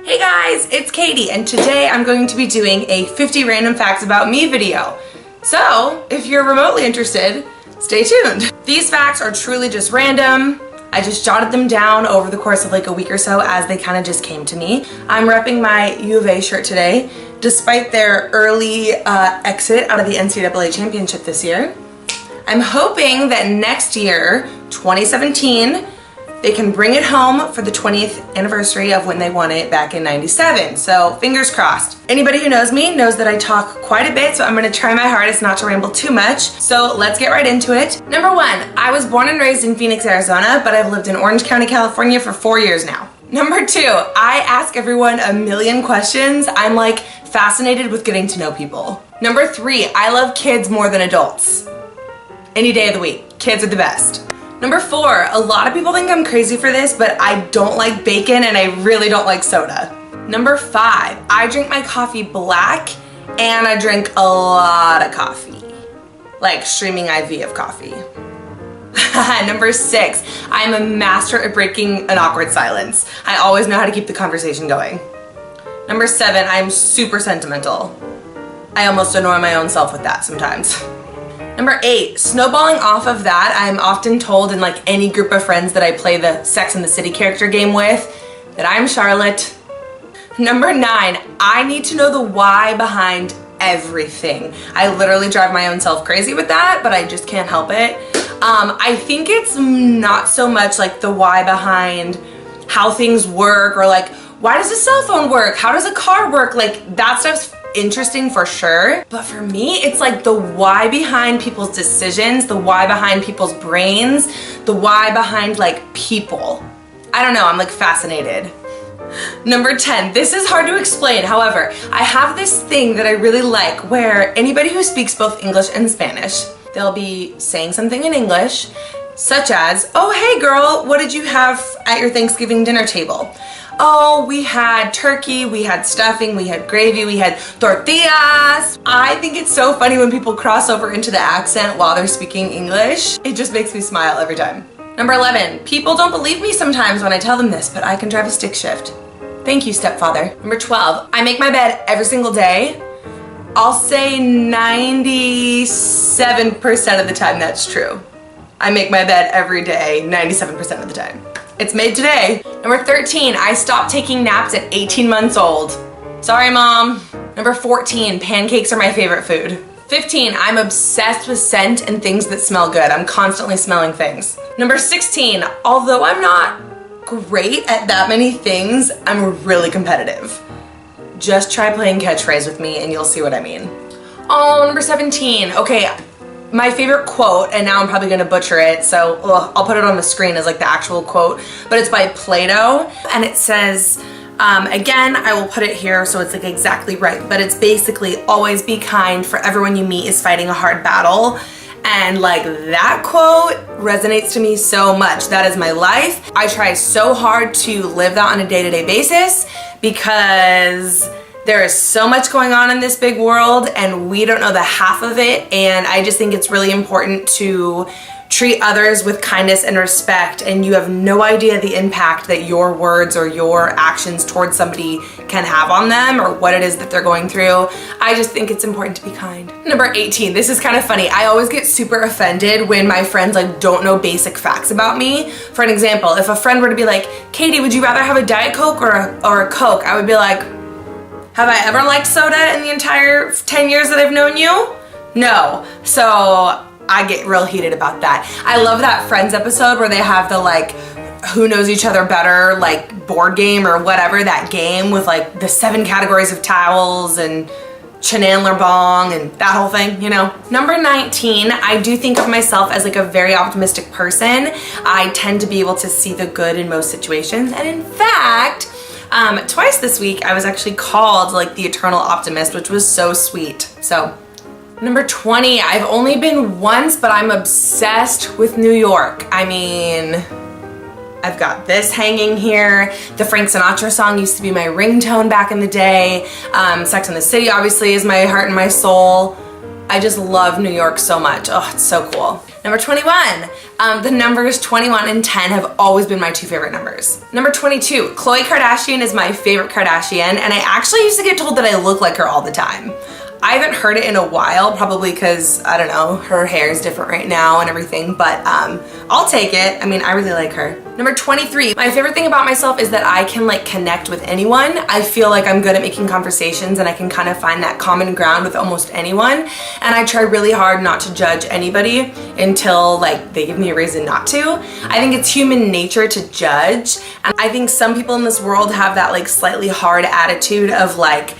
Hey guys, it's Katie, and today I'm going to be doing a 50 random facts about me video. So, if you're remotely interested, stay tuned. These facts are truly just random. I just jotted them down over the course of like a week or so as they kind of just came to me. I'm repping my U of A shirt today, despite their early exit out of the NCAA championship this year. I'm hoping that next year, 2017, they can bring it home for the 20th anniversary of when they won it back in '97. So fingers crossed. Anybody who knows me knows that I talk quite a bit, so I'm gonna try my hardest not to ramble too much. So let's get right into it. Number one, I was born and raised in Phoenix, Arizona, but I've lived in Orange County, California for 4 years now. Number two, I ask everyone a million questions. I'm like fascinated with getting to know people. Number three, I love kids more than adults. Any day of the week, kids are the best. Number four, a lot of people think I'm crazy for this, but I don't like bacon and I really don't like soda. Number five, I drink my coffee black and I drink a lot of coffee. Like streaming IV of coffee. Number six, I'm a master at breaking an awkward silence. I always know how to keep the conversation going. Number seven, I'm super sentimental. I almost annoy my own self with that sometimes. Number eight, snowballing off of that, I'm often told in like any group of friends that I play the Sex and the City character game with that I'm Charlotte. Number nine, I need to know the why behind everything. I literally drive my own self crazy with that, but I just can't help it. I think it's not so much like the why behind how things work or like, why does a cell phone work? How does a car work? Like that stuff's interesting for sure, but for me it's like the why behind people's decisions, the why behind people's brains, the why behind like people. I don't know, I'm like fascinated. Number 10, this is hard to explain, however, I have this thing that I really like where anybody who speaks both English and Spanish, they'll be saying something in English such as, oh hey girl, what did you have at your Thanksgiving dinner table? Oh, we had turkey, we had stuffing, we had gravy, we had tortillas. I think it's so funny when people cross over into the accent while they're speaking English. It just makes me smile every time. Number 11, people don't believe me sometimes when I tell them this, but I can drive a stick shift. Thank you, stepfather. Number 12, I make my bed every single day. I'll say 97% of the time that's true. I make my bed every day, 97% of the time. It's made today. Number 13, I stopped taking naps at 18 months old. Sorry, Mom. Number 14, pancakes are my favorite food. 15, I'm obsessed with scent and things that smell good. I'm constantly smelling things. Number 16, although I'm not great at that many things, I'm really competitive. Just try playing catchphrase with me and you'll see what I mean. Oh, number 17, okay. My favorite quote, and now I'm probably gonna butcher it, so I'll put it on the screen as like the actual quote, but it's by Plato, and it says, again, I will put it here so it's like exactly right, but it's basically always be kind, for everyone you meet is fighting a hard battle. And like that quote resonates to me so much. That is my life. I try so hard to live that on a day-to-day basis because there is so much going on in this big world and we don't know the half of it, and I just think it's really important to treat others with kindness and respect, and you have no idea the impact that your words or your actions towards somebody can have on them or what it is that they're going through. I just think it's important to be kind. Number 18, this is kind of funny. I always get super offended when my friends like don't know basic facts about me. For an example, if a friend were to be like, Katie, would you rather have a Diet Coke or a Coke? I would be like, have I ever liked soda in the entire 10 years that I've known you? No. So I get real heated about that. I love that Friends episode where they have the like who knows each other better like board game or whatever, that game with like the 7 categories of towels and Chandler Bong and that whole thing, you know. Number 19, I do think of myself as like a very optimistic person. I tend to be able to see the good in most situations, and in fact, twice this week I was actually called like the eternal optimist, which was so sweet. So number 20, I've only been once, but I'm obsessed with New York. I mean, I've got this hanging here. The Frank Sinatra song used to be my ringtone back in the day. Sex and the City obviously is my heart and my soul. I just love New York so much. Oh, it's so cool. Number 21, the numbers 21 and 10 have always been my two favorite numbers. Number 22, Khloe Kardashian is my favorite Kardashian, and I actually used to get told that I look like her all the time. I haven't heard it in a while, probably because, I don't know, her hair is different right now and everything, but I'll take it. I mean, I really like her. Number 23, my favorite thing about myself is that I can like connect with anyone. I feel like I'm good at making conversations and I can kind of find that common ground with almost anyone. And I try really hard not to judge anybody until like they give me a reason not to. I think it's human nature to judge. And I think some people in this world have that like slightly hard attitude of like,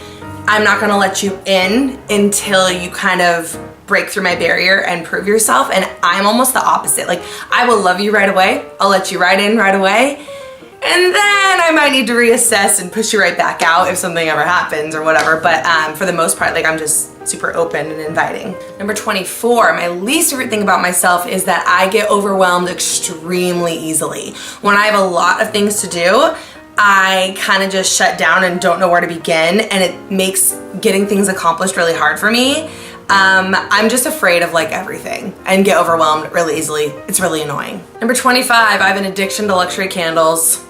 I'm not gonna let you in until you kind of break through my barrier and prove yourself. And I'm almost the opposite. Like, I will love you right away. I'll let you right in right away. And then I might need to reassess and push you right back out if something ever happens or whatever. But for the most part, like, I'm just super open and inviting. Number 24, my least favorite thing about myself is that I get overwhelmed extremely easily. When I have a lot of things to do, I kind of just shut down and don't know where to begin, and it makes getting things accomplished really hard for me. I'm just afraid of like everything and get overwhelmed really easily. It's really annoying. Number 25, I have an addiction to luxury candles.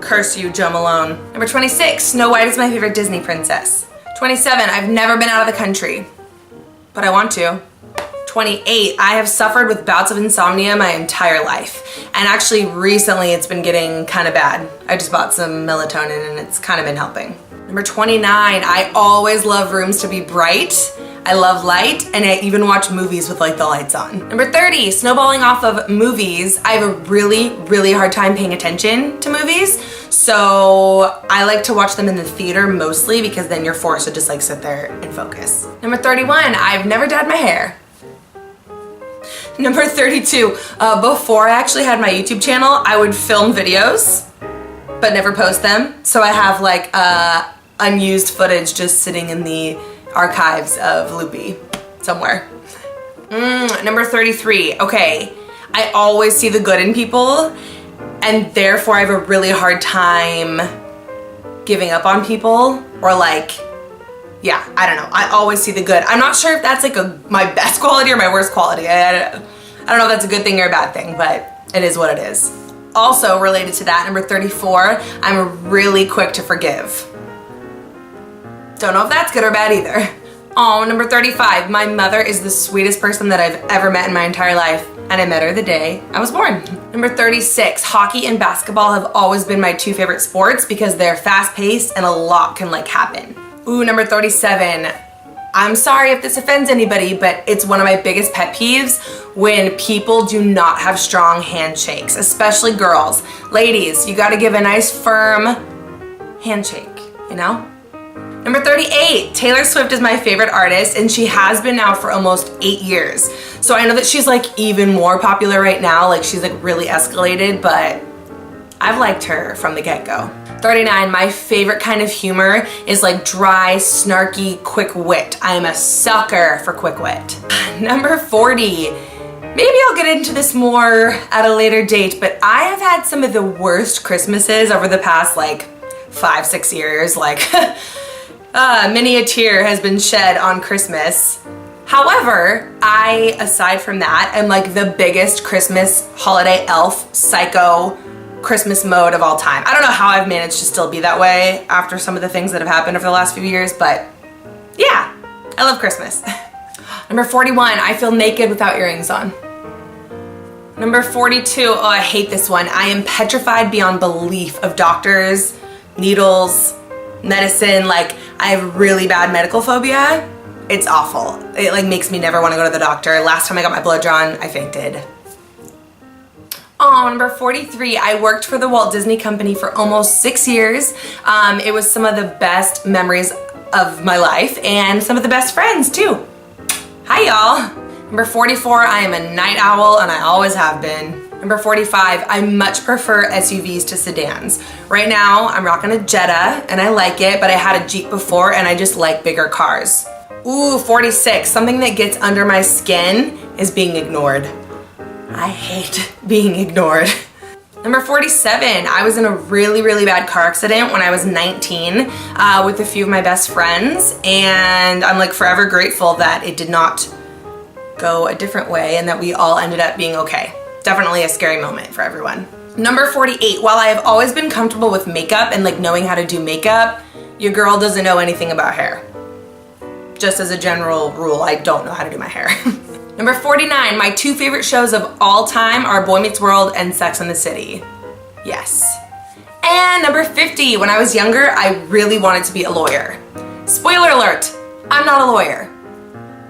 Curse you, Joe Malone. Number 26, Snow White is my favorite Disney princess. 27, I've never been out of the country, but I want to. 28, I have suffered with bouts of insomnia my entire life. And actually recently it's been getting kind of bad. I just bought some melatonin and it's kind of been helping. Number 29, I always love rooms to be bright. I love light, and I even watch movies with like the lights on. Number 30, snowballing off of movies. I have a really, really hard time paying attention to movies. So I like to watch them in the theater mostly because then you're forced to just like sit there and focus. Number 31, I've never dyed my hair. Number 32, before I actually had my YouTube channel, I would film videos, but never post them. So I have like unused footage just sitting in the archives of Loopy somewhere. Number 33, okay, I always see the good in people, and therefore I have a really hard time giving up on people, or like, yeah, I don't know. I always see the good. I'm not sure if that's like my best quality or my worst quality. I don't know if that's a good thing or a bad thing, but it is what it is. Also related to that, number 34, I'm really quick to forgive. Don't know if that's good or bad either. Oh, number 35, my mother is the sweetest person that I've ever met in my entire life, and I met her the day I was born. Number 36, hockey and basketball have always been my two favorite sports because they're fast-paced and a lot can like happen. Ooh, number 37. I'm sorry if this offends anybody, but it's one of my biggest pet peeves when people do not have strong handshakes, especially girls. Ladies, you gotta give a nice firm handshake, you know? Number 38, Taylor Swift is my favorite artist, and she has been now for almost 8 years. So I know that she's like even more popular right now, like she's like really escalated, but I've liked her from the get-go. 39, my favorite kind of humor is like dry, snarky, quick wit. I am a sucker for quick wit. Number 40, maybe I'll get into this more at a later date, but I have had some of the worst Christmases over the past like 5-6 years. Like many a tear has been shed on Christmas. However, I, aside from that, am like the biggest Christmas holiday elf psycho Christmas mode of all time. I don't know how I've managed to still be that way after some of the things that have happened over the last few years, but yeah, I love Christmas. Number 41, I feel naked without earrings on. Number 42, oh, I hate this one. I am petrified beyond belief of doctors, needles, medicine. Like, I have really bad medical phobia. It's awful. It like makes me never want to go to the doctor. Last time I got my blood drawn, I fainted. Oh, number 43, I worked for the Walt Disney Company for almost 6 years. It was some of the best memories of my life and some of the best friends too. Hi y'all. Number 44, I am a night owl and I always have been. Number 45, I much prefer SUVs to sedans. Right now, I'm rocking a Jetta and I like it, but I had a Jeep before and I just like bigger cars. Ooh, 46, something that gets under my skin is being ignored. I hate being ignored. Number 47, I was in a really, really bad car accident when I was 19 with a few of my best friends, and I'm like forever grateful that it did not go a different way and that we all ended up being okay. Definitely a scary moment for everyone. Number 48, while I have always been comfortable with makeup and like knowing how to do makeup, your girl doesn't know anything about hair. Just as a general rule, I don't know how to do my hair. Number 49, my 2 favorite shows of all time are Boy Meets World and Sex and the City. Yes. And number 50, when I was younger, I really wanted to be a lawyer. Spoiler alert, I'm not a lawyer.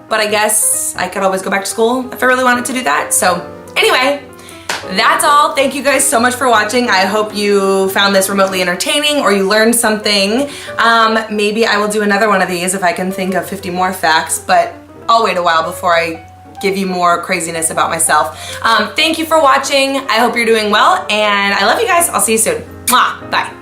But I guess I could always go back to school if I really wanted to do that. So anyway, that's all. Thank you guys so much for watching. I hope you found this remotely entertaining or you learned something. Maybe I will do another one of these if I can think of 50 more facts, but I'll wait a while before I give you more craziness about myself. Thank you for watching. I hope you're doing well and I love you guys. I'll see you soon. Mwah. Bye.